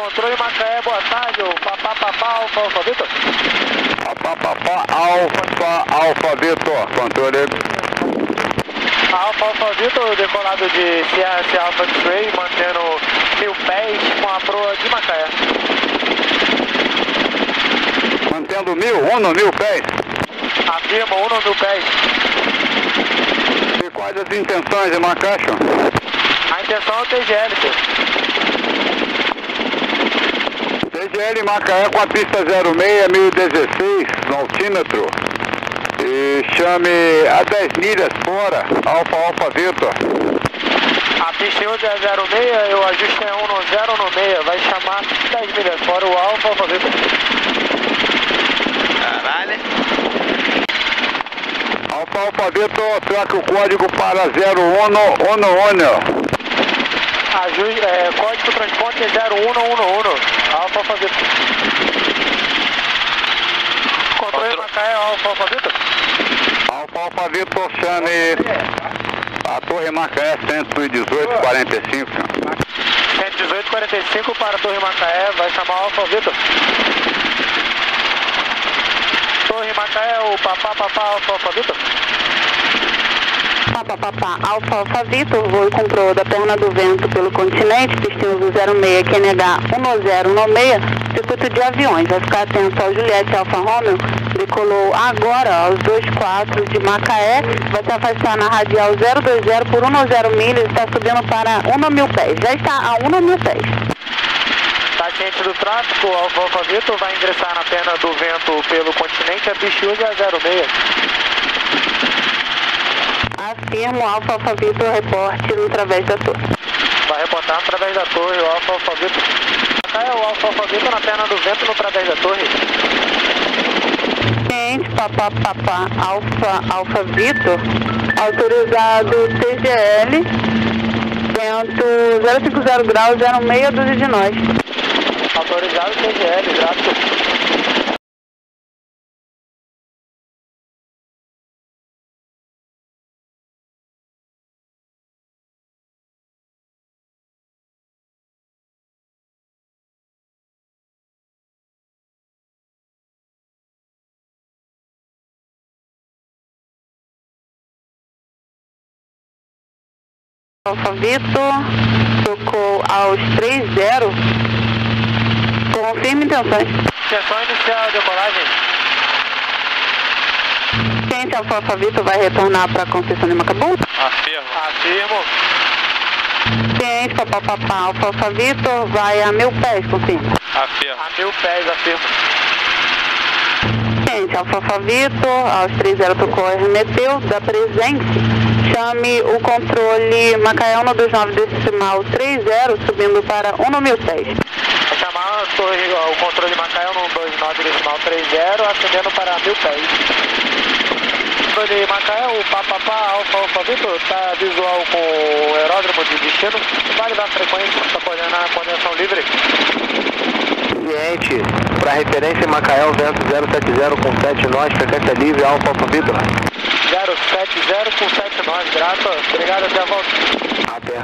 Controle Macaé, boa tarde, o Papá, Alfa Vitor. Papá, Alfa Vitor, controle. Alfa Vitor, decolado de CRC Alpha X-Ray, mantendo 1000 pés com a proa de Macaé. Mantendo 1000 pés. Afirma, 1000 pés. E quais as intenções de Macaé? A intenção é o TGL, senhor. TGL Macaé com a pista 06, 1016, no altímetro. E chame a 10 milhas fora, Alfa Vitor. A pista 06 e o ajuste é 10 no meia, vai chamar 10 milhas fora o Alfa Vitor. Caralho. Alfa Vitor, troca o código para 0111. Código transporte é 0111, Alfa Vitor. Controle Macaé, Alfa Vitor. Alfa Vitor, chame a Torre Macaé 11845. 11845 para a Torre Macaé, vai chamar Alfa Vitor. Torre Macaé, o Papá, Alfa Vitor. Papá, Alfa Vitor, voo com proa da Perna do Vento pelo continente, destino do 06, QNH 1096, circuito de aviões. Vai ficar atento ao Juliette Alfa Romeo, decolou agora aos 24 de Macaé, vai se afastar na radial 020 por 10 milhas, está subindo para 1000 pés, já está a 1000 pés. Está ciente do tráfego, Alfa Vitor vai ingressar na Perna do Vento pelo continente, a pista é 06. Afirmo, Alfa Vitor, reporte através da torre. Vai reportar através da torre, o Alfa Vitor. Macaé, o Alfa Vitor na Perna do Vento, no através da torre. Ciente, Papá, Alfa Vitor, autorizado TGL, vento 050 graus, 06, dúzia de nós. Autorizado TGL, grato. Alfa Vitor, tocou aos 30, confirme intenções. Intenção inicial, decolagem. Ciente, Alfa Vitor vai retornar para a Conceição de Macabu. Afirmo. Ciente, Papá, Alfa Vitor vai a 1000 pés, confirme. Afirmo. A 1000 pés, afirmo. Ciente, Alfa Vitor, aos 30 tocou remeteu, da presente. Chame o controle Macaé 129 30, subindo para 1000 pés. Vai chamar o controle Macaé 129 30, ascendendo para 1000 pés. Controle Macaé, o Papá, Alfa Vitor, está visual com o aeródromo de destino. Vale da frequência para coordenar a coordenação livre. Cliente, para referência Macaé, o vento 070 com 7 nós, frequência livre, Alfa Vitor. 070 com 7 nós, grato. Obrigado, até a volta. Até.